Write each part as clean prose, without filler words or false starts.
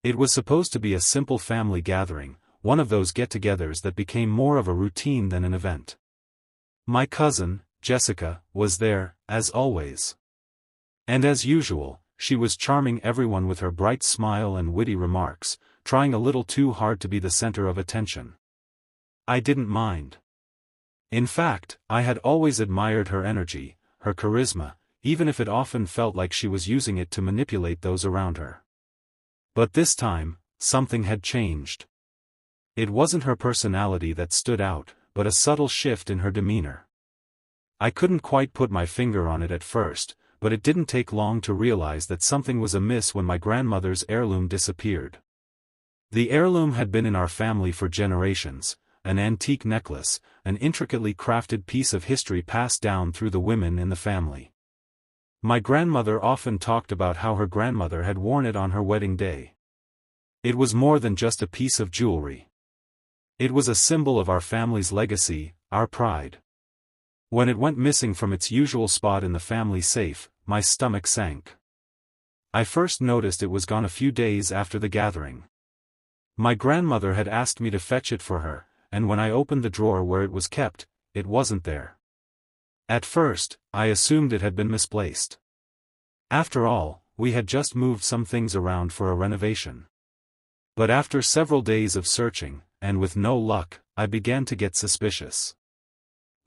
It was supposed to be a simple family gathering, one of those get-togethers that became more of a routine than an event. My cousin, Jessica, was there, as always. And as usual, she was charming everyone with her bright smile and witty remarks, trying a little too hard to be the center of attention. I didn't mind. In fact, I had always admired her energy, her charisma, even if it often felt like she was using it to manipulate those around her. But this time, something had changed. It wasn't her personality that stood out, but a subtle shift in her demeanor. I couldn't quite put my finger on it at first, but it didn't take long to realize that something was amiss when my grandmother's heirloom disappeared. The heirloom had been in our family for generations, an antique necklace, an intricately crafted piece of history passed down through the women in the family. My grandmother often talked about how her grandmother had worn it on her wedding day. It was more than just a piece of jewelry. It was a symbol of our family's legacy, our pride. When it went missing from its usual spot in the family safe, my stomach sank. I first noticed it was gone a few days after the gathering. My grandmother had asked me to fetch it for her, and when I opened the drawer where it was kept, it wasn't there. At first, I assumed it had been misplaced. After all, we had just moved some things around for a renovation. But after several days of searching, and with no luck, I began to get suspicious.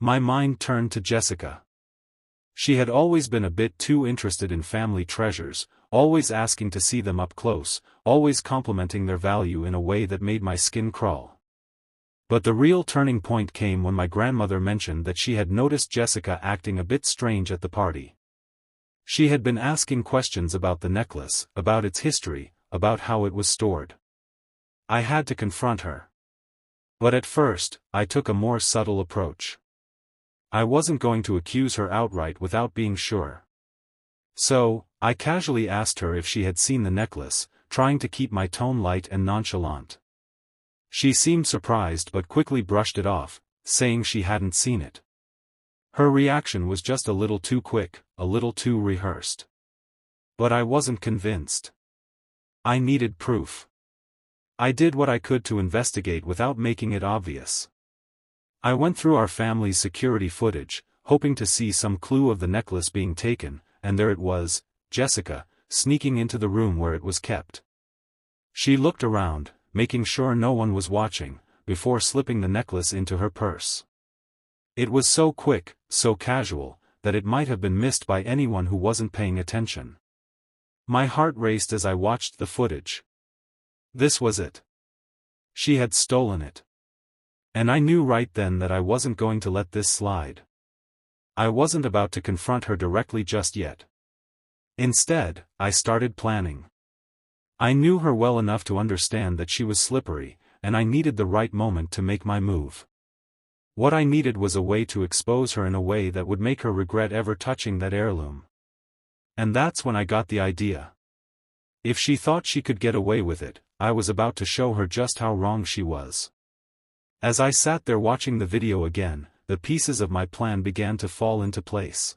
My mind turned to Jessica. She had always been a bit too interested in family treasures, always asking to see them up close, always complimenting their value in a way that made my skin crawl. But the real turning point came when my grandmother mentioned that she had noticed Jessica acting a bit strange at the party. She had been asking questions about the necklace, about its history, about how it was stored. I had to confront her. But at first, I took a more subtle approach. I wasn't going to accuse her outright without being sure. So, I casually asked her if she had seen the necklace, trying to keep my tone light and nonchalant. She seemed surprised but quickly brushed it off, saying she hadn't seen it. Her reaction was just a little too quick, a little too rehearsed. But I wasn't convinced. I needed proof. I did what I could to investigate without making it obvious. I went through our family's security footage, hoping to see some clue of the necklace being taken, and there it was, Jessica, sneaking into the room where it was kept. She looked around, making sure no one was watching, before slipping the necklace into her purse. It was so quick, so casual, that it might have been missed by anyone who wasn't paying attention. My heart raced as I watched the footage. This was it. She had stolen it. And I knew right then that I wasn't going to let this slide. I wasn't about to confront her directly just yet. Instead, I started planning. I knew her well enough to understand that she was slippery, and I needed the right moment to make my move. What I needed was a way to expose her in a way that would make her regret ever touching that heirloom. And that's when I got the idea. If she thought she could get away with it, I was about to show her just how wrong she was. As I sat there watching the video again, the pieces of my plan began to fall into place.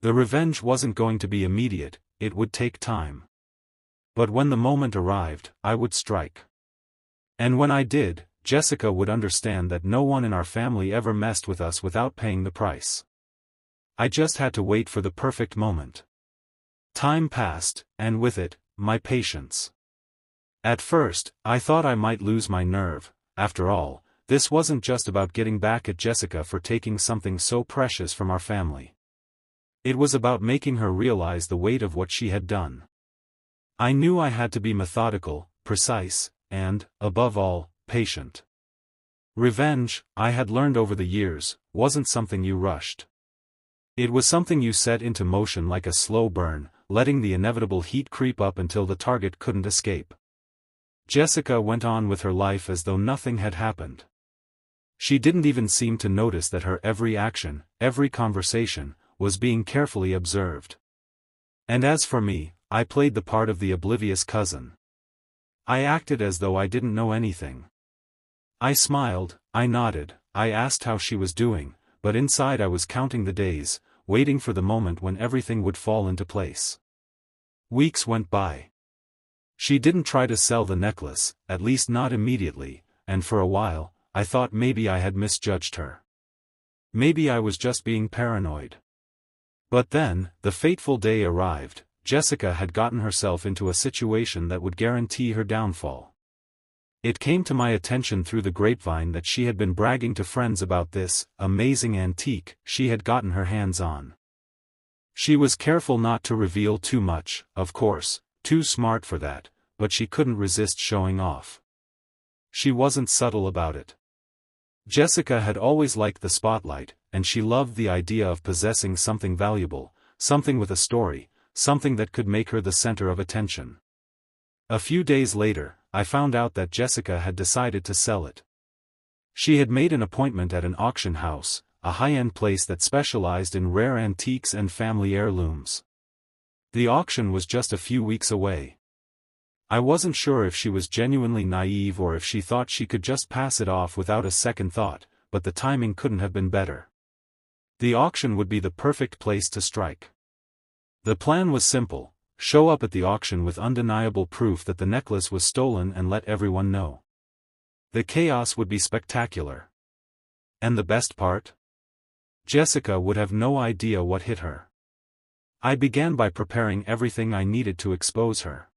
The revenge wasn't going to be immediate, it would take time. But when the moment arrived, I would strike. And when I did, Jessica would understand that no one in our family ever messed with us without paying the price. I just had to wait for the perfect moment. Time passed, and with it, my patience. At first, I thought I might lose my nerve. After all, this wasn't just about getting back at Jessica for taking something so precious from our family. It was about making her realize the weight of what she had done. I knew I had to be methodical, precise, and, above all, patient. Revenge, I had learned over the years, wasn't something you rushed. It was something you set into motion like a slow burn, letting the inevitable heat creep up until the target couldn't escape. Jessica went on with her life as though nothing had happened. She didn't even seem to notice that her every action, every conversation, was being carefully observed. And as for me, I played the part of the oblivious cousin. I acted as though I didn't know anything. I smiled, I nodded, I asked how she was doing, but inside I was counting the days, waiting for the moment when everything would fall into place. Weeks went by. She didn't try to sell the necklace, at least not immediately, and for a while, I thought maybe I had misjudged her. Maybe I was just being paranoid. But then, the fateful day arrived. Jessica had gotten herself into a situation that would guarantee her downfall. It came to my attention through the grapevine that she had been bragging to friends about this amazing antique she had gotten her hands on. She was careful not to reveal too much, of course, too smart for that, but she couldn't resist showing off. She wasn't subtle about it. Jessica had always liked the spotlight, and she loved the idea of possessing something valuable, something with a story, something that could make her the center of attention. A few days later, I found out that Jessica had decided to sell it. She had made an appointment at an auction house, a high-end place that specialized in rare antiques and family heirlooms. The auction was just a few weeks away. I wasn't sure if she was genuinely naive or if she thought she could just pass it off without a second thought, but the timing couldn't have been better. The auction would be the perfect place to strike. The plan was simple: show up at the auction with undeniable proof that the necklace was stolen and let everyone know. The chaos would be spectacular. And the best part? Jessica would have no idea what hit her. I began by preparing everything I needed to expose her.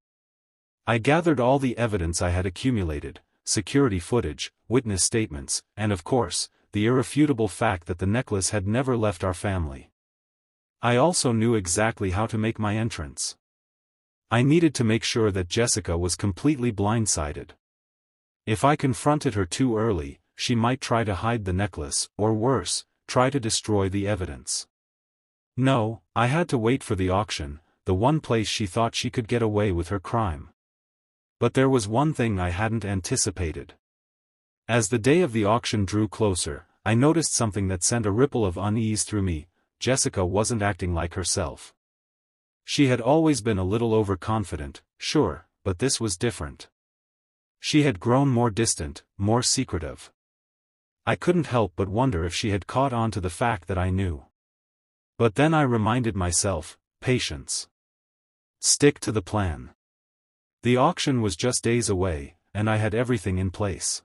I gathered all the evidence I had accumulated, security footage, witness statements, and of course, the irrefutable fact that the necklace had never left our family. I also knew exactly how to make my entrance. I needed to make sure that Jessica was completely blindsided. If I confronted her too early, she might try to hide the necklace, or worse, try to destroy the evidence. No, I had to wait for the auction, the one place she thought she could get away with her crime. But there was one thing I hadn't anticipated. As the day of the auction drew closer, I noticed something that sent a ripple of unease through me. Jessica wasn't acting like herself. She had always been a little overconfident, sure, but this was different. She had grown more distant, more secretive. I couldn't help but wonder if she had caught on to the fact that I knew. But then I reminded myself, patience. Stick to the plan. The auction was just days away, and I had everything in place.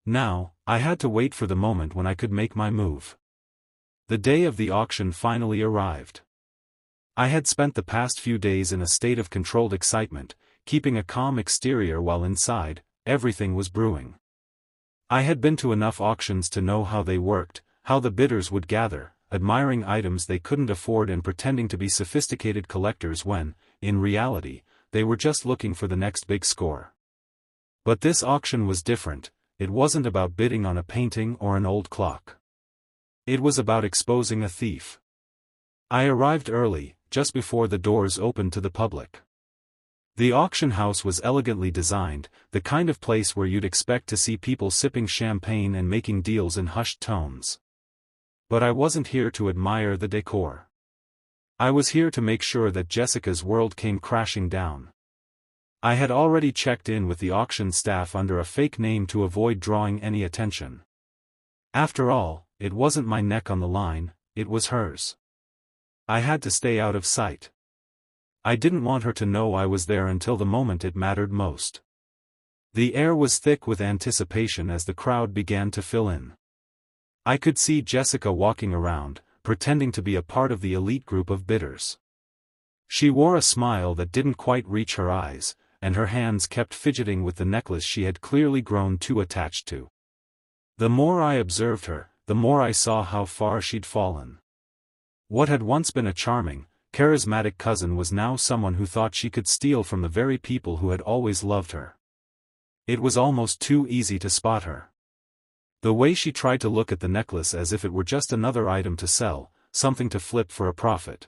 Now, I had to wait for the moment when I could make my move. The day of the auction finally arrived. I had spent the past few days in a state of controlled excitement, keeping a calm exterior while inside, everything was brewing. I had been to enough auctions to know how they worked, how the bidders would gather, admiring items they couldn't afford and pretending to be sophisticated collectors when, in reality, they were just looking for the next big score. But this auction was different. It wasn't about bidding on a painting or an old clock. It was about exposing a thief. I arrived early, just before the doors opened to the public. The auction house was elegantly designed, the kind of place where you'd expect to see people sipping champagne and making deals in hushed tones. But I wasn't here to admire the decor. I was here to make sure that Jessica's world came crashing down. I had already checked in with the auction staff under a fake name to avoid drawing any attention. After all, it wasn't my neck on the line, it was hers. I had to stay out of sight. I didn't want her to know I was there until the moment it mattered most. The air was thick with anticipation as the crowd began to fill in. I could see Jessica walking around, pretending to be a part of the elite group of bidders. She wore a smile that didn't quite reach her eyes, and her hands kept fidgeting with the necklace she had clearly grown too attached to. The more I observed her, the more I saw how far she'd fallen. What had once been a charming, charismatic cousin was now someone who thought she could steal from the very people who had always loved her. It was almost too easy to spot her. The way she tried to look at the necklace as if it were just another item to sell, something to flip for a profit.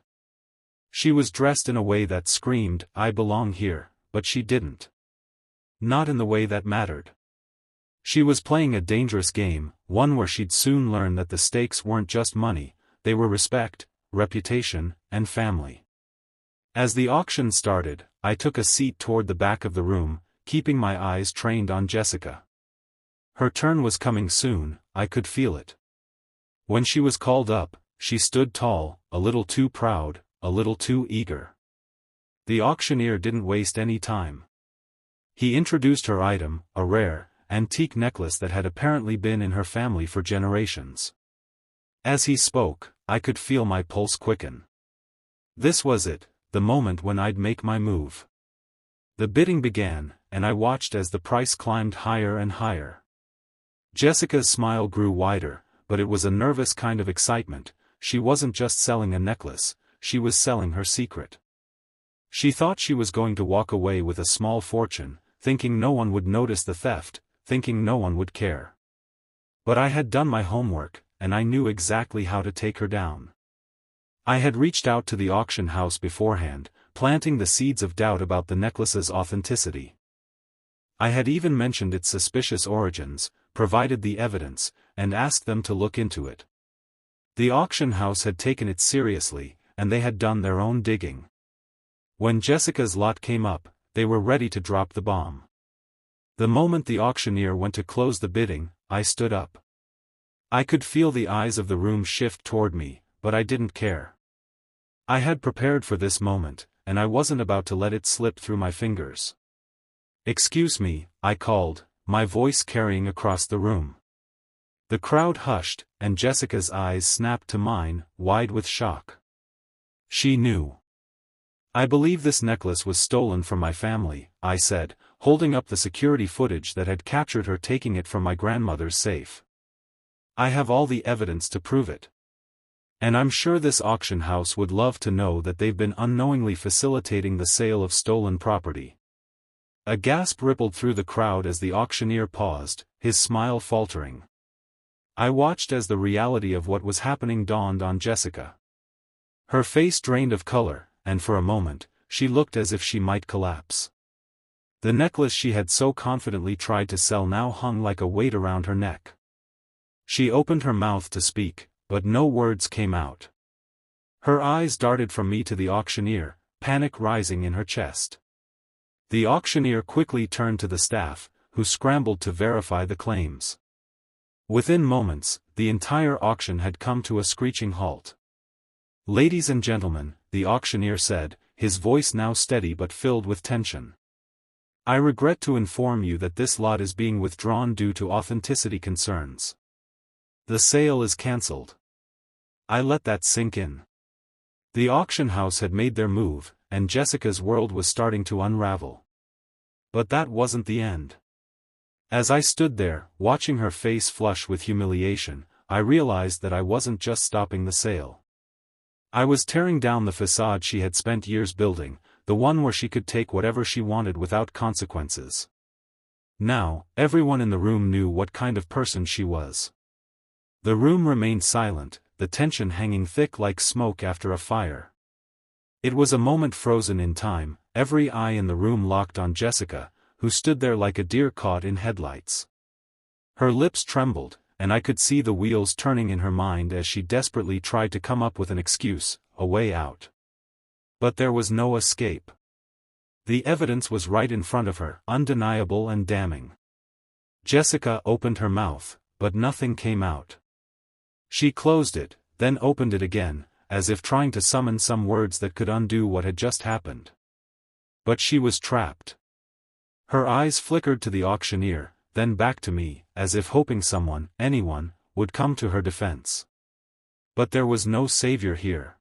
She was dressed in a way that screamed, "I belong here," but she didn't. Not in the way that mattered. She was playing a dangerous game, one where she'd soon learn that the stakes weren't just money, they were respect, reputation, and family. As the auction started, I took a seat toward the back of the room, keeping my eyes trained on Jessica. Her turn was coming soon, I could feel it. When she was called up, she stood tall, a little too proud, a little too eager. The auctioneer didn't waste any time. He introduced her item, a rare, antique necklace that had apparently been in her family for generations. As he spoke, I could feel my pulse quicken. This was it, the moment when I'd make my move. The bidding began, and I watched as the price climbed higher and higher. Jessica's smile grew wider, but it was a nervous kind of excitement. She wasn't just selling a necklace, she was selling her secret. She thought she was going to walk away with a small fortune, thinking no one would notice the theft, thinking no one would care. But I had done my homework, and I knew exactly how to take her down. I had reached out to the auction house beforehand, planting the seeds of doubt about the necklace's authenticity. I had even mentioned its suspicious origins, provided the evidence, and asked them to look into it. The auction house had taken it seriously, and they had done their own digging. When Jessica's lot came up, they were ready to drop the bomb. The moment the auctioneer went to close the bidding, I stood up. I could feel the eyes of the room shift toward me, but I didn't care. I had prepared for this moment, and I wasn't about to let it slip through my fingers. "Excuse me," I called, my voice carrying across the room. The crowd hushed, and Jessica's eyes snapped to mine, wide with shock. She knew. "I believe this necklace was stolen from my family," I said, holding up the security footage that had captured her taking it from my grandmother's safe. "I have all the evidence to prove it. And I'm sure this auction house would love to know that they've been unknowingly facilitating the sale of stolen property." A gasp rippled through the crowd as the auctioneer paused, his smile faltering. I watched as the reality of what was happening dawned on Jessica. Her face drained of color, and for a moment, she looked as if she might collapse. The necklace she had so confidently tried to sell now hung like a weight around her neck. She opened her mouth to speak, but no words came out. Her eyes darted from me to the auctioneer, panic rising in her chest. The auctioneer quickly turned to the staff, who scrambled to verify the claims. Within moments, the entire auction had come to a screeching halt. "Ladies and gentlemen," the auctioneer said, his voice now steady but filled with tension. "I regret to inform you that this lot is being withdrawn due to authenticity concerns. The sale is cancelled." I let that sink in. The auction house had made their move, and Jessica's world was starting to unravel. But that wasn't the end. As I stood there, watching her face flush with humiliation, I realized that I wasn't just stopping the sale. I was tearing down the facade she had spent years building, the one where she could take whatever she wanted without consequences. Now, everyone in the room knew what kind of person she was. The room remained silent, the tension hanging thick like smoke after a fire. It was a moment frozen in time, every eye in the room locked on Jessica, who stood there like a deer caught in headlights. Her lips trembled, and I could see the wheels turning in her mind as she desperately tried to come up with an excuse, a way out. But there was no escape. The evidence was right in front of her, undeniable and damning. Jessica opened her mouth, but nothing came out. She closed it, then opened it again, as if trying to summon some words that could undo what had just happened. But she was trapped. Her eyes flickered to the auctioneer, then back to me, as if hoping someone, anyone, would come to her defense. But there was no savior here.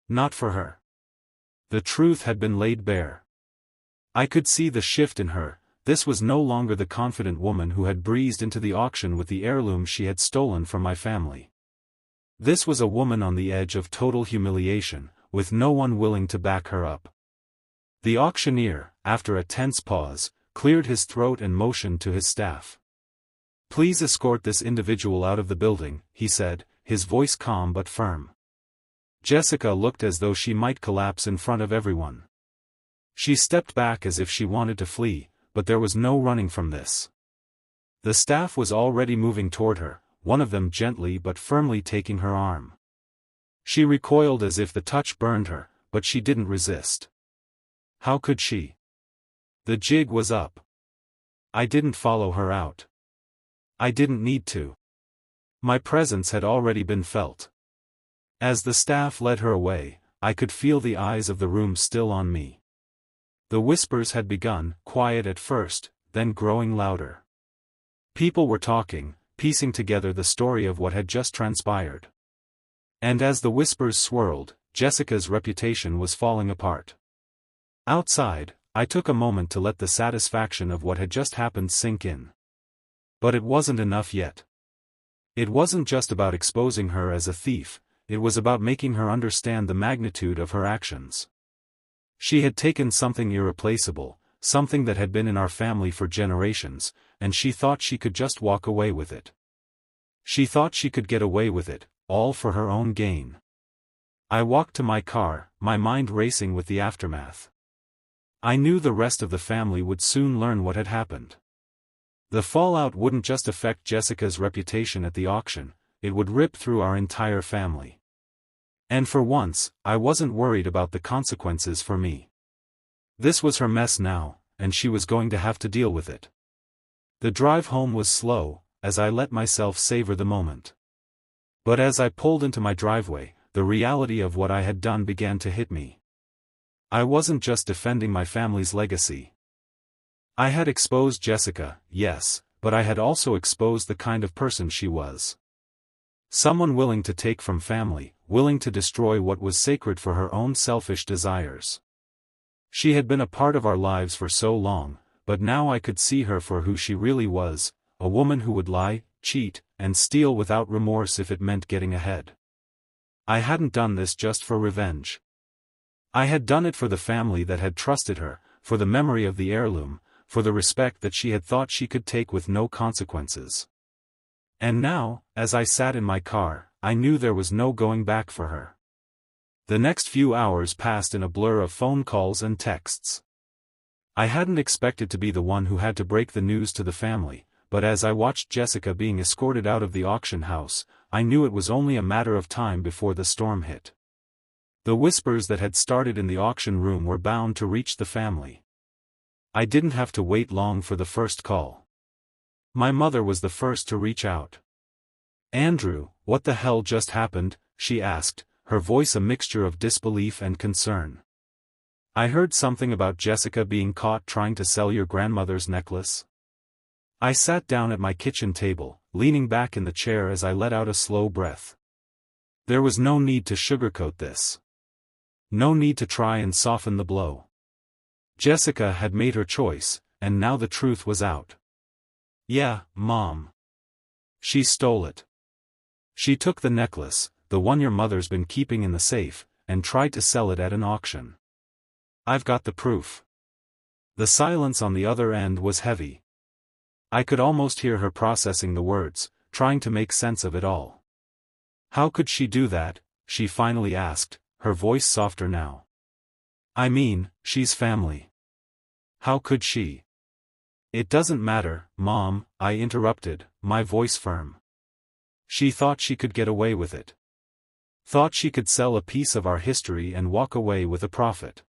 Not for her. The truth had been laid bare. I could see the shift in her. This was no longer the confident woman who had breezed into the auction with the heirloom she had stolen from my family. This was a woman on the edge of total humiliation, with no one willing to back her up. The auctioneer, after a tense pause, cleared his throat and motioned to his staff. "Please escort this individual out of the building," he said, his voice calm but firm. Jessica looked as though she might collapse in front of everyone. She stepped back as if she wanted to flee, but there was no running from this. The staff was already moving toward her, one of them gently but firmly taking her arm. She recoiled as if the touch burned her, but she didn't resist. How could she? The jig was up. I didn't follow her out. I didn't need to. My presence had already been felt. As the staff led her away, I could feel the eyes of the room still on me. The whispers had begun, quiet at first, then growing louder. People were talking, piecing together the story of what had just transpired. And as the whispers swirled, Jessica's reputation was falling apart. Outside, I took a moment to let the satisfaction of what had just happened sink in. But it wasn't enough yet. It wasn't just about exposing her as a thief, it was about making her understand the magnitude of her actions. She had taken something irreplaceable, something that had been in our family for generations, and she thought she could just walk away with it. She thought she could get away with it, all for her own gain. I walked to my car, my mind racing with the aftermath. I knew the rest of the family would soon learn what had happened. The fallout wouldn't just affect Jessica's reputation at the auction, it would rip through our entire family. And for once, I wasn't worried about the consequences for me. This was her mess now, and she was going to have to deal with it. The drive home was slow, as I let myself savor the moment. But as I pulled into my driveway, the reality of what I had done began to hit me. I wasn't just defending my family's legacy. I had exposed Jessica, yes, but I had also exposed the kind of person she was. Someone willing to take from family, willing to destroy what was sacred for her own selfish desires. She had been a part of our lives for so long, but now I could see her for who she really was, a woman who would lie, cheat, and steal without remorse if it meant getting ahead. I hadn't done this just for revenge. I had done it for the family that had trusted her, for the memory of the heirloom, for the respect that she had thought she could take with no consequences. And now, as I sat in my car, I knew there was no going back for her. The next few hours passed in a blur of phone calls and texts. I hadn't expected to be the one who had to break the news to the family, but as I watched Jessica being escorted out of the auction house, I knew it was only a matter of time before the storm hit. The whispers that had started in the auction room were bound to reach the family. I didn't have to wait long for the first call. My mother was the first to reach out. "Andrew, what the hell just happened?" she asked, her voice a mixture of disbelief and concern. "I heard something about Jessica being caught trying to sell your grandmother's necklace." I sat down at my kitchen table, leaning back in the chair as I let out a slow breath. There was no need to sugarcoat this. No need to try and soften the blow. Jessica had made her choice, and now the truth was out. "Yeah, Mom. She stole it. She took the necklace, the one your mother's been keeping in the safe, and tried to sell it at an auction. I've got the proof." The silence on the other end was heavy. I could almost hear her processing the words, trying to make sense of it all. "How could she do that?" she finally asked, her voice softer now. "I mean, she's family. How could she?" "It doesn't matter, Mom," I interrupted, my voice firm. "She thought she could get away with it. Thought she could sell a piece of our history and walk away with a profit.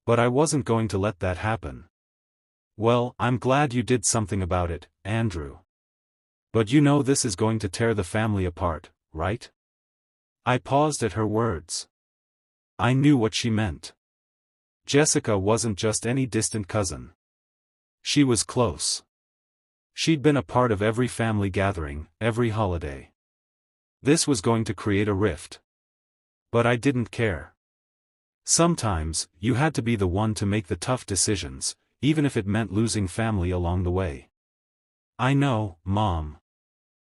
But I wasn't going to let that happen." "Well, I'm glad you did something about it, Andrew. But you know this is going to tear the family apart, right?" I paused at her words. I knew what she meant. Jessica wasn't just any distant cousin. She was close. She'd been a part of every family gathering, every holiday. This was going to create a rift. But I didn't care. Sometimes, you had to be the one to make the tough decisions, even if it meant losing family along the way. "I know, Mom.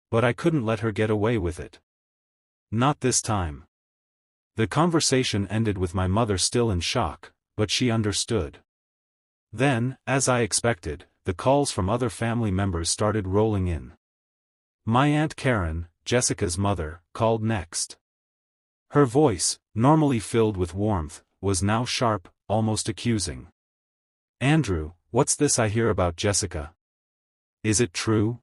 But I couldn't let her get away with it. Not this time." The conversation ended with my mother still in shock, but she understood. Then, as I expected, the calls from other family members started rolling in. My Aunt Karen, Jessica's mother, called next. Her voice, normally filled with warmth, was now sharp, almost accusing. "Andrew, what's this I hear about Jessica? Is it true?"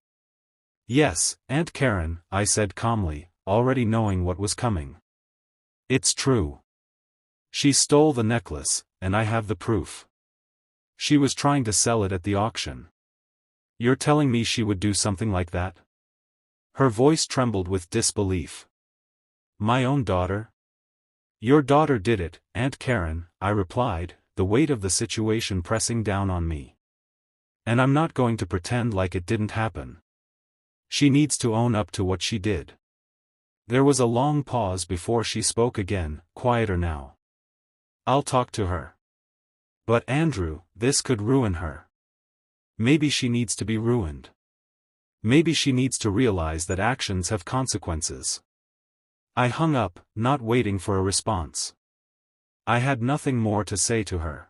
"Yes, Aunt Karen," I said calmly, already knowing what was coming. "It's true. She stole the necklace, and I have the proof. She was trying to sell it at the auction." "You're telling me she would do something like that?" Her voice trembled with disbelief. "My own daughter?" "Your daughter did it, Aunt Karen," I replied, the weight of the situation pressing down on me. And I'm not going to pretend like it didn't happen. She needs to own up to what she did. There was a long pause before she spoke again, quieter now. I'll talk to her. But Andrew, this could ruin her. Maybe she needs to be ruined. Maybe she needs to realize that actions have consequences. I hung up, not waiting for a response. I had nothing more to say to her.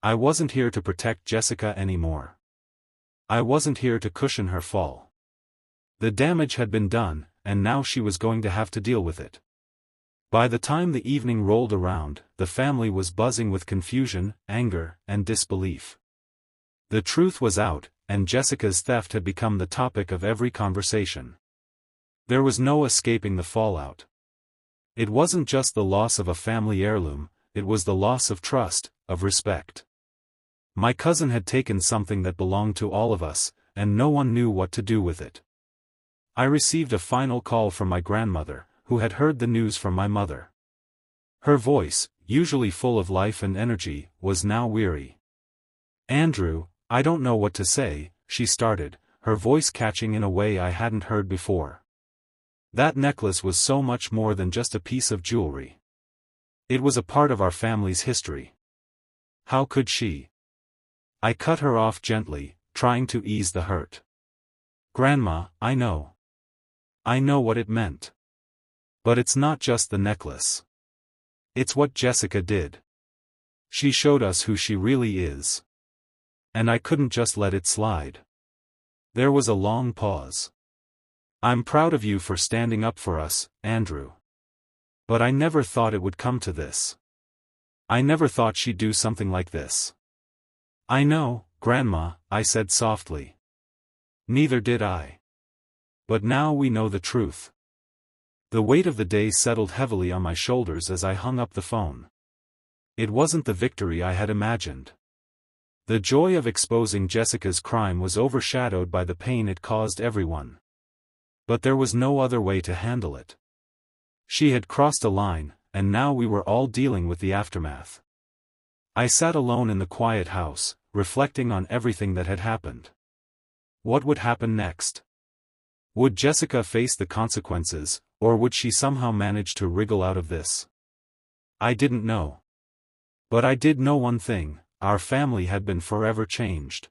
I wasn't here to protect Jessica anymore. I wasn't here to cushion her fall. The damage had been done, and now she was going to have to deal with it. By the time the evening rolled around, the family was buzzing with confusion, anger, and disbelief. The truth was out, and Jessica's theft had become the topic of every conversation. There was no escaping the fallout. It wasn't just the loss of a family heirloom, it was the loss of trust, of respect. My cousin had taken something that belonged to all of us, and no one knew what to do with it. I received a final call from my grandmother, who had heard the news from my mother. Her voice, usually full of life and energy, was now weary. "Andrew, I don't know what to say," she started, her voice catching in a way I hadn't heard before. That necklace was so much more than just a piece of jewelry. It was a part of our family's history. How could she? I cut her off gently, trying to ease the hurt. "Grandma, I know. I know what it meant. But it's not just the necklace. It's what Jessica did. She showed us who she really is. And I couldn't just let it slide." There was a long pause. "I'm proud of you for standing up for us, Andrew. But I never thought it would come to this. I never thought she'd do something like this." "I know, Grandma," I said softly. "Neither did I. But now we know the truth." The weight of the day settled heavily on my shoulders as I hung up the phone. It wasn't the victory I had imagined. The joy of exposing Jessica's crime was overshadowed by the pain it caused everyone. But there was no other way to handle it. She had crossed a line, and now we were all dealing with the aftermath. I sat alone in the quiet house, reflecting on everything that had happened. What would happen next? Would Jessica face the consequences, or would she somehow manage to wriggle out of this? I didn't know. But I did know one thing: our family had been forever changed.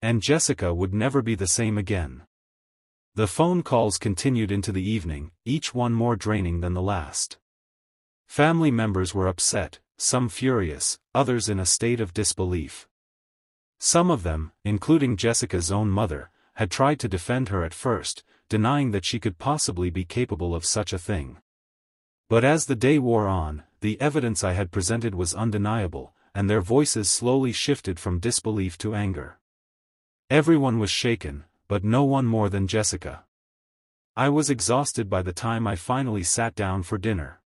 And Jessica would never be the same again. The phone calls continued into the evening, each one more draining than the last. Family members were upset, some furious, others in a state of disbelief. Some of them, including Jessica's own mother, had tried to defend her at first, denying that she could possibly be capable of such a thing. But as the day wore on, the evidence I had presented was undeniable, and their voices slowly shifted from disbelief to anger. Everyone was shaken, but no one more than Jessica. I was exhausted by the time I finally sat down for dinner.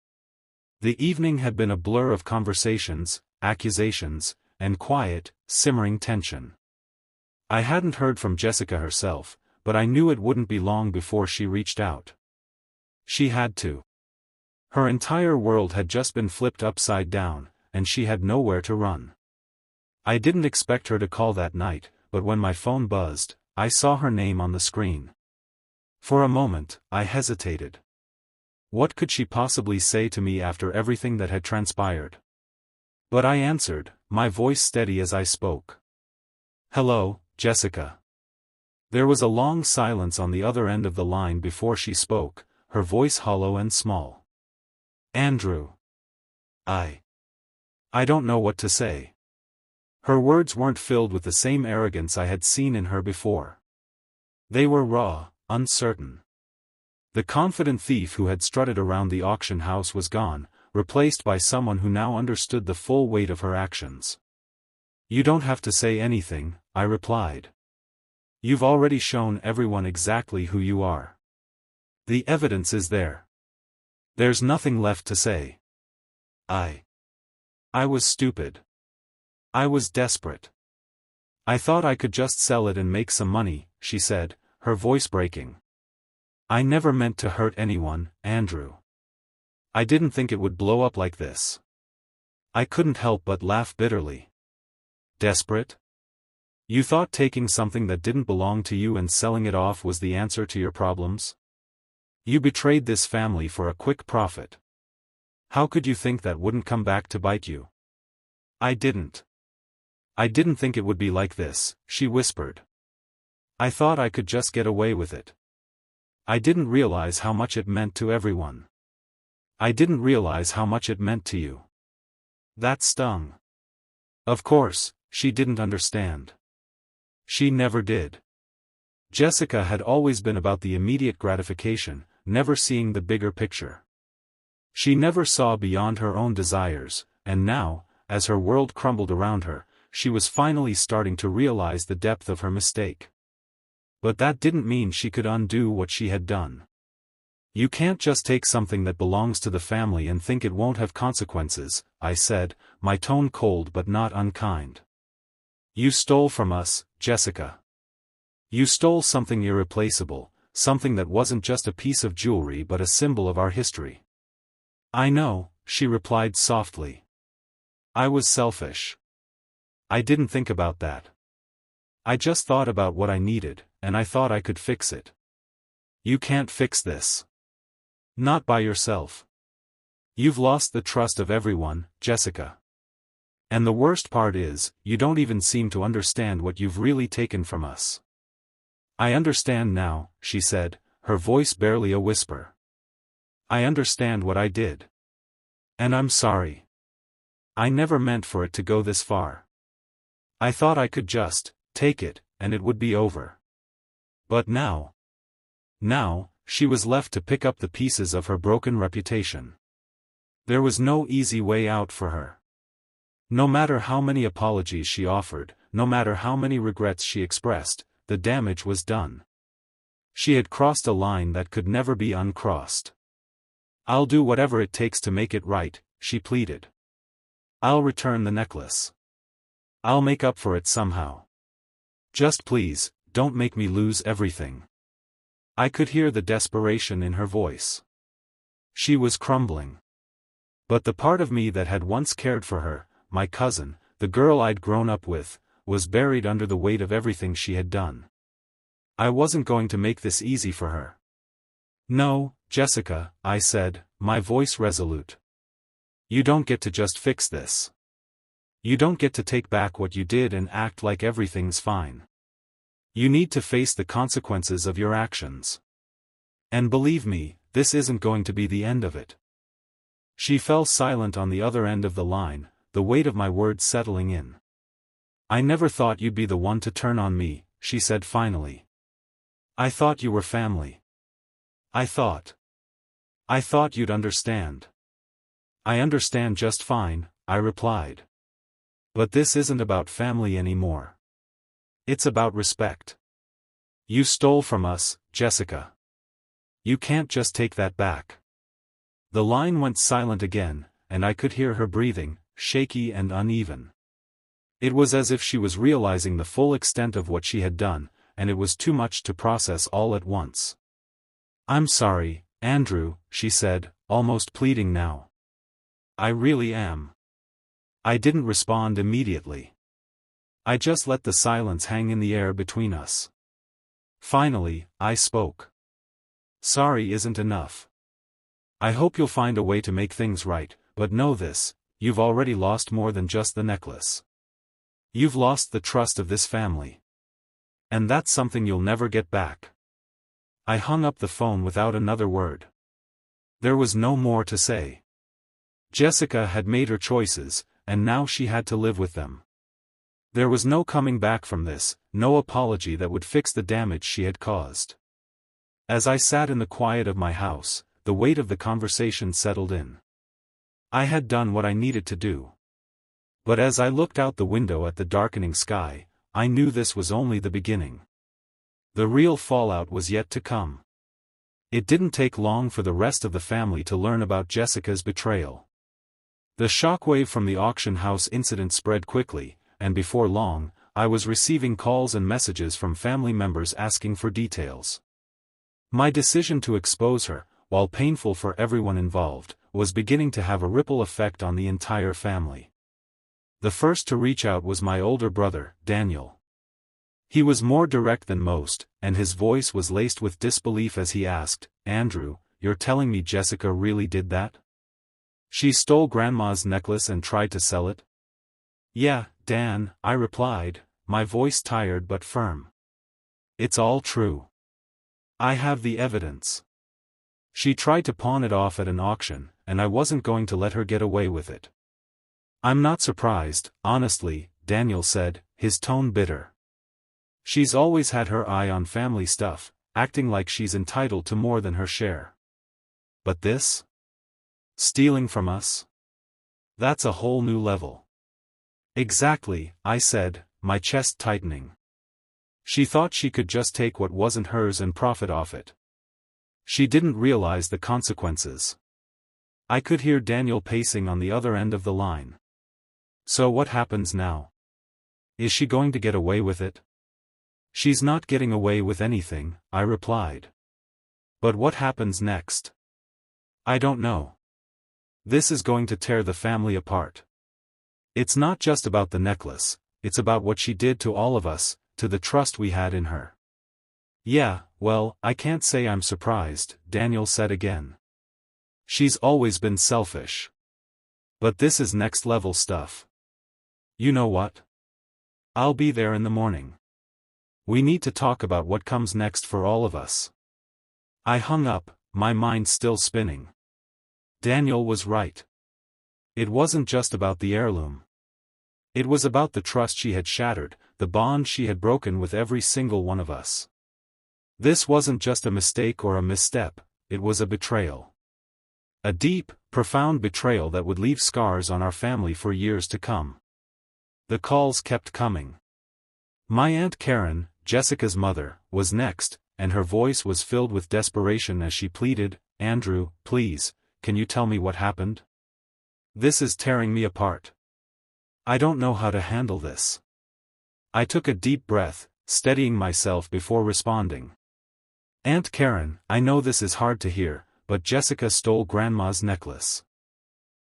The evening had been a blur of conversations, accusations, and quiet, simmering tension. I hadn't heard from Jessica herself, but I knew it wouldn't be long before she reached out. She had to. Her entire world had just been flipped upside down, and she had nowhere to run. I didn't expect her to call that night, but when my phone buzzed, I saw her name on the screen. For a moment, I hesitated. What could she possibly say to me after everything that had transpired? But I answered, my voice steady as I spoke. "Hello, Jessica." There was a long silence on the other end of the line before she spoke, her voice hollow and small. "Andrew. I don't know what to say." Her words weren't filled with the same arrogance I had seen in her before. They were raw, uncertain. The confident thief who had strutted around the auction house was gone, replaced by someone who now understood the full weight of her actions. "You don't have to say anything," I replied. "You've already shown everyone exactly who you are. The evidence is there. There's nothing left to say." I was stupid. I was desperate. "I thought I could just sell it and make some money," she said, her voice breaking. "I never meant to hurt anyone, Andrew. I didn't think it would blow up like this." I couldn't help but laugh bitterly. Desperate? You thought taking something that didn't belong to you and selling it off was the answer to your problems? You betrayed this family for a quick profit. How could you think that wouldn't come back to bite you? I didn't. I didn't think it would be like this, she whispered. I thought I could just get away with it. I didn't realize how much it meant to everyone. I didn't realize how much it meant to you. That stung. Of course, she didn't understand. She never did. Jessica had always been about the immediate gratification, never seeing the bigger picture. She never saw beyond her own desires, and now, as her world crumbled around her, she was finally starting to realize the depth of her mistake. But that didn't mean she could undo what she had done. You can't just take something that belongs to the family and think it won't have consequences, I said, my tone cold but not unkind. You stole from us, Jessica. You stole something irreplaceable, something that wasn't just a piece of jewelry but a symbol of our history. I know, she replied softly. I was selfish. I didn't think about that. I just thought about what I needed, and I thought I could fix it. You can't fix this. Not by yourself. You've lost the trust of everyone, Jessica. And the worst part is, you don't even seem to understand what you've really taken from us. I understand now, she said, her voice barely a whisper. I understand what I did. And I'm sorry. I never meant for it to go this far. I thought I could just take it, and it would be over. But now, she was left to pick up the pieces of her broken reputation. There was no easy way out for her. No matter how many apologies she offered, no matter how many regrets she expressed, the damage was done. She had crossed a line that could never be uncrossed. I'll do whatever it takes to make it right, she pleaded. I'll return the necklace. I'll make up for it somehow. Just please, don't make me lose everything. I could hear the desperation in her voice. She was crumbling. But the part of me that had once cared for her, my cousin, the girl I'd grown up with, was buried under the weight of everything she had done. I wasn't going to make this easy for her. No, Jessica, I said, my voice resolute. You don't get to just fix this. You don't get to take back what you did and act like everything's fine. You need to face the consequences of your actions. And believe me, this isn't going to be the end of it. She fell silent on the other end of the line, the weight of my words settling in. I never thought you'd be the one to turn on me, she said finally. I thought you were family. I thought you'd understand. I understand just fine, I replied. But this isn't about family anymore. It's about respect. You stole from us, Jessica. You can't just take that back. The line went silent again, and I could hear her breathing, shaky and uneven. It was as if she was realizing the full extent of what she had done, and it was too much to process all at once. I'm sorry, Andrew, she said, almost pleading now. I really am. I didn't respond immediately. I just let the silence hang in the air between us. Finally, I spoke. Sorry isn't enough. I hope you'll find a way to make things right, but know this, you've already lost more than just the necklace. You've lost the trust of this family. And that's something you'll never get back. I hung up the phone without another word. There was no more to say. Jessica had made her choices, and now she had to live with them. There was no coming back from this, no apology that would fix the damage she had caused. As I sat in the quiet of my house, the weight of the conversation settled in. I had done what I needed to do. But as I looked out the window at the darkening sky, I knew this was only the beginning. The real fallout was yet to come. It didn't take long for the rest of the family to learn about Jessica's betrayal. The shockwave from the auction house incident spread quickly, and before long, I was receiving calls and messages from family members asking for details. My decision to expose her, while painful for everyone involved, was beginning to have a ripple effect on the entire family. The first to reach out was my older brother, Daniel. He was more direct than most, and his voice was laced with disbelief as he asked, "Andrew, you're telling me Jessica really did that? She stole Grandma's necklace and tried to sell it?" "Yeah, Dan," I replied, my voice tired but firm. "It's all true. I have the evidence. She tried to pawn it off at an auction, and I wasn't going to let her get away with it." "I'm not surprised, honestly," Daniel said, his tone bitter. "She's always had her eye on family stuff, acting like she's entitled to more than her share. But this? Stealing from us? That's a whole new level." "Exactly," I said, my chest tightening. "She thought she could just take what wasn't hers and profit off it. She didn't realize the consequences." I could hear Daniel pacing on the other end of the line. "So what happens now? Is she going to get away with it?" "She's not getting away with anything," I replied. "But what happens next? I don't know. This is going to tear the family apart. It's not just about the necklace, it's about what she did to all of us, to the trust we had in her." "Yeah, well, I can't say I'm surprised," Daniel said again. "She's always been selfish. But this is next-level stuff. You know what? I'll be there in the morning. We need to talk about what comes next for all of us." I hung up, my mind still spinning. Daniel was right. It wasn't just about the heirloom. It was about the trust she had shattered, the bond she had broken with every single one of us. This wasn't just a mistake or a misstep, it was a betrayal. A deep, profound betrayal that would leave scars on our family for years to come. The calls kept coming. My Aunt Karen, Jessica's mother, was next, and her voice was filled with desperation as she pleaded, "Andrew, please, can you tell me what happened? This is tearing me apart. I don't know how to handle this." I took a deep breath, steadying myself before responding. "Aunt Karen, I know this is hard to hear, but Jessica stole Grandma's necklace.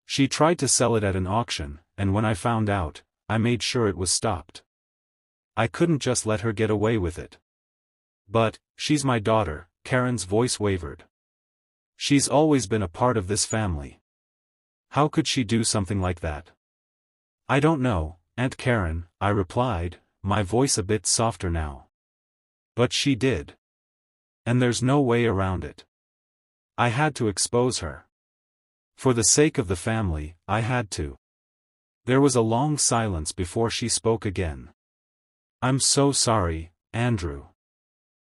She tried to sell it at an auction, and when I found out, I made sure it was stopped. I couldn't just let her get away with it. But, she's my daughter," Karen's voice wavered. "She's always been a part of this family. How could she do something like that?" "I don't know, Aunt Karen," I replied, my voice a bit softer now. "But she did. And there's no way around it. I had to expose her. For the sake of the family, I had to." There was a long silence before she spoke again. "I'm so sorry, Andrew.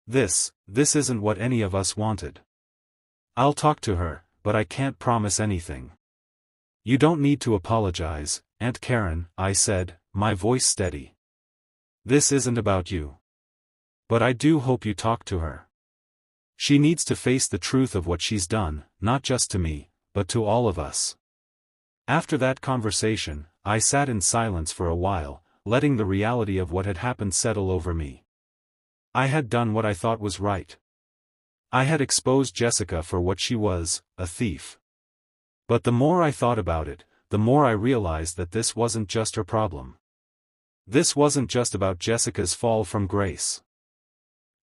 This isn't what any of us wanted. I'll talk to her, but I can't promise anything." "You don't need to apologize, Aunt Karen," I said, my voice steady. "This isn't about you. But I do hope you talk to her. She needs to face the truth of what she's done, not just to me, but to all of us." After that conversation, I sat in silence for a while, letting the reality of what had happened settle over me. I had done what I thought was right. I had exposed Jessica for what she was, a thief. But the more I thought about it, the more I realized that this wasn't just her problem. This wasn't just about Jessica's fall from grace.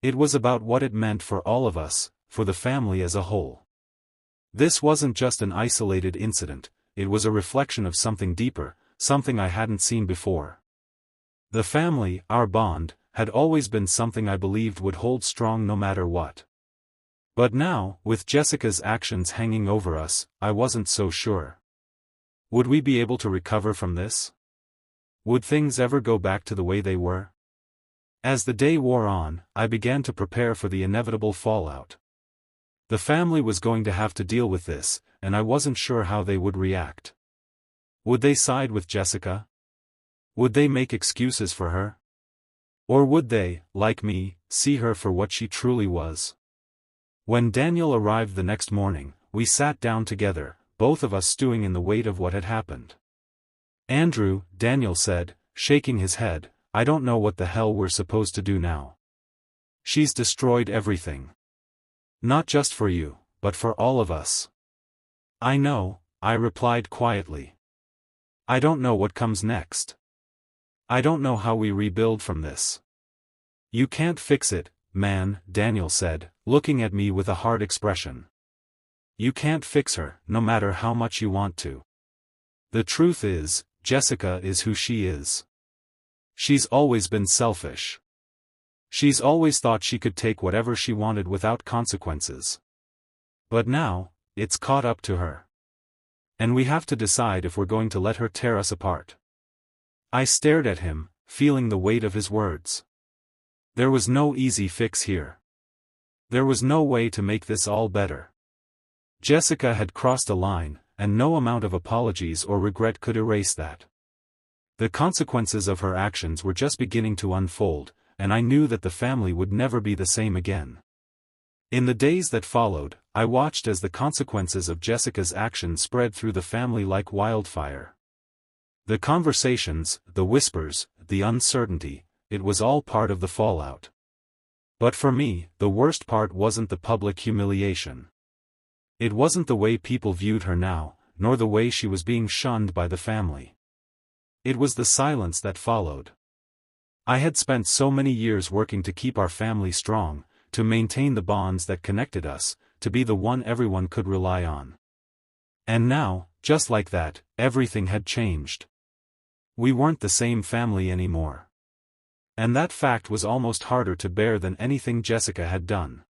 It was about what it meant for all of us, for the family as a whole. This wasn't just an isolated incident, it was a reflection of something deeper, something I hadn't seen before. The family, our bond, had always been something I believed would hold strong no matter what. But now, with Jessica's actions hanging over us, I wasn't so sure. Would we be able to recover from this? Would things ever go back to the way they were? As the day wore on, I began to prepare for the inevitable fallout. The family was going to have to deal with this, and I wasn't sure how they would react. Would they side with Jessica? Would they make excuses for her? Or would they, like me, see her for what she truly was? When Daniel arrived the next morning, we sat down together, both of us stewing in the weight of what had happened. "Andrew," Daniel said, shaking his head, "I don't know what the hell we're supposed to do now. She's destroyed everything. Not just for you, but for all of us." "I know," I replied quietly. I don't know what comes next. I don't know how we rebuild from this. You can't fix it, man, Daniel said, looking at me with a hard expression. You can't fix her, no matter how much you want to. The truth is, Jessica is who she is. She's always been selfish. She's always thought she could take whatever she wanted without consequences. But now, it's caught up to her. And we have to decide if we're going to let her tear us apart. I stared at him, feeling the weight of his words. There was no easy fix here. There was no way to make this all better. Jessica had crossed a line, and no amount of apologies or regret could erase that. The consequences of her actions were just beginning to unfold, and I knew that the family would never be the same again. In the days that followed, I watched as the consequences of Jessica's actions spread through the family like wildfire. The conversations, the whispers, the uncertainty, it was all part of the fallout. But for me, the worst part wasn't the public humiliation. It wasn't the way people viewed her now, nor the way she was being shunned by the family. It was the silence that followed. I had spent so many years working to keep our family strong, to maintain the bonds that connected us, to be the one everyone could rely on. And now, just like that, everything had changed. We weren't the same family anymore. And that fact was almost harder to bear than anything Jessica had done.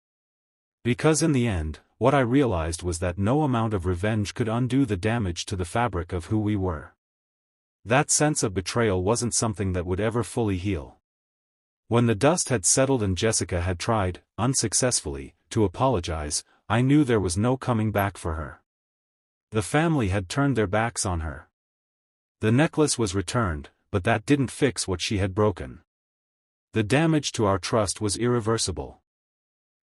Because in the end, what I realized was that no amount of revenge could undo the damage to the fabric of who we were. That sense of betrayal wasn't something that would ever fully heal. When the dust had settled and Jessica had tried, unsuccessfully, to apologize, I knew there was no coming back for her. The family had turned their backs on her. The necklace was returned, but that didn't fix what she had broken. The damage to our trust was irreversible.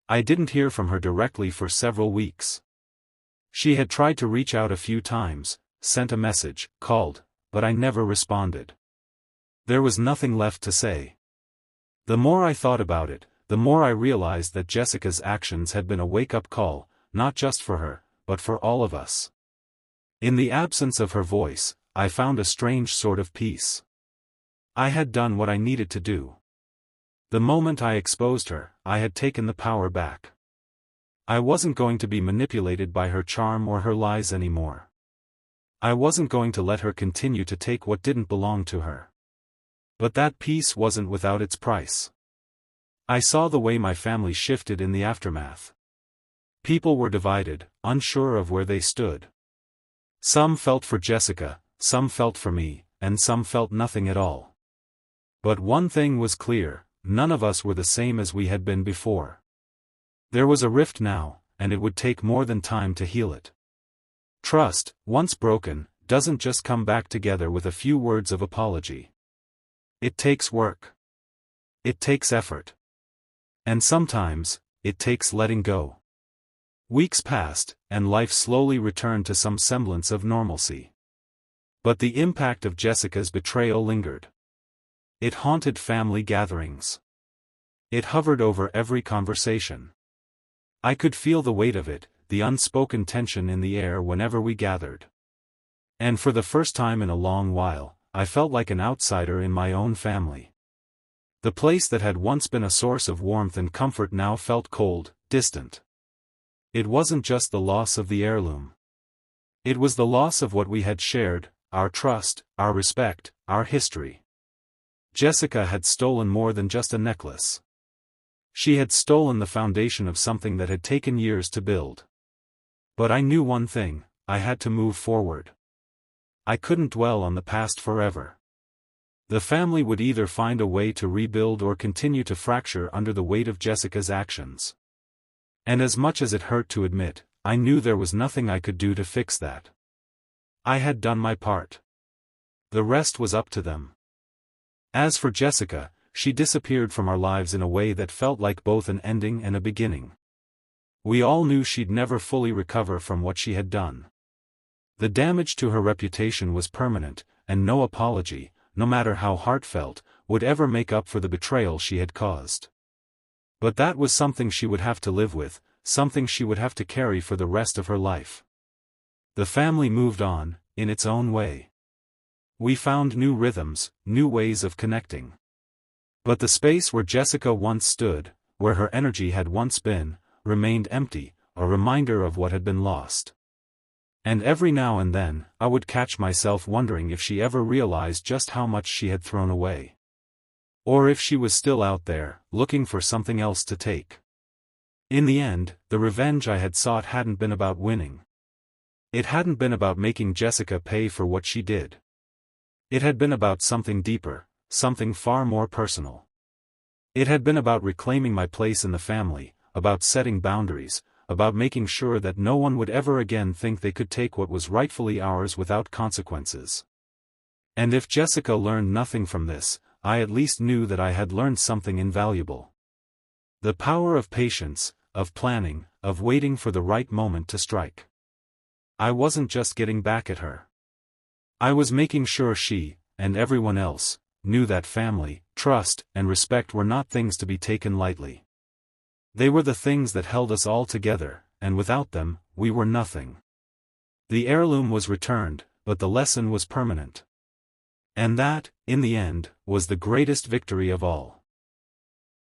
I didn't hear from her directly for several weeks. She had tried to reach out a few times, sent a message, called, but I never responded. There was nothing left to say. The more I thought about it, the more I realized that Jessica's actions had been a wake-up call, not just for her, but for all of us. In the absence of her voice, I found a strange sort of peace. I had done what I needed to do. The moment I exposed her, I had taken the power back. I wasn't going to be manipulated by her charm or her lies anymore. I wasn't going to let her continue to take what didn't belong to her. But that peace wasn't without its price. I saw the way my family shifted in the aftermath. People were divided, unsure of where they stood. Some felt for Jessica, some felt for me, and some felt nothing at all. But one thing was clear, none of us were the same as we had been before. There was a rift now, and it would take more than time to heal it. Trust, once broken, doesn't just come back together with a few words of apology. It takes work. It takes effort. And sometimes, it takes letting go. Weeks passed, and life slowly returned to some semblance of normalcy. But the impact of Jessica's betrayal lingered. It haunted family gatherings. It hovered over every conversation. I could feel the weight of it, the unspoken tension in the air whenever we gathered. And for the first time in a long while, I felt like an outsider in my own family. The place that had once been a source of warmth and comfort now felt cold, distant. It wasn't just the loss of the heirloom. It was the loss of what we had shared, our trust, our respect, our history. Jessica had stolen more than just a necklace. She had stolen the foundation of something that had taken years to build. But I knew one thing, I had to move forward. I couldn't dwell on the past forever. The family would either find a way to rebuild or continue to fracture under the weight of Jessica's actions. And as much as it hurt to admit, I knew there was nothing I could do to fix that. I had done my part. The rest was up to them. As for Jessica, she disappeared from our lives in a way that felt like both an ending and a beginning. We all knew she'd never fully recover from what she had done. The damage to her reputation was permanent, and no apology, no matter how heartfelt, would ever make up for the betrayal she had caused. But that was something she would have to live with, something she would have to carry for the rest of her life. The family moved on, in its own way. We found new rhythms, new ways of connecting. But the space where Jessica once stood, where her energy had once been, remained empty, a reminder of what had been lost. And every now and then, I would catch myself wondering if she ever realized just how much she had thrown away. Or if she was still out there, looking for something else to take. In the end, the revenge I had sought hadn't been about winning. It hadn't been about making Jessica pay for what she did. It had been about something deeper, something far more personal. It had been about reclaiming my place in the family, about setting boundaries, about making sure that no one would ever again think they could take what was rightfully ours without consequences. And if Jessica learned nothing from this, I at least knew that I had learned something invaluable. The power of patience, of planning, of waiting for the right moment to strike. I wasn't just getting back at her. I was making sure she, and everyone else, knew that family, trust, and respect were not things to be taken lightly. They were the things that held us all together, and without them, we were nothing. The heirloom was returned, but the lesson was permanent. And that, in the end, was the greatest victory of all.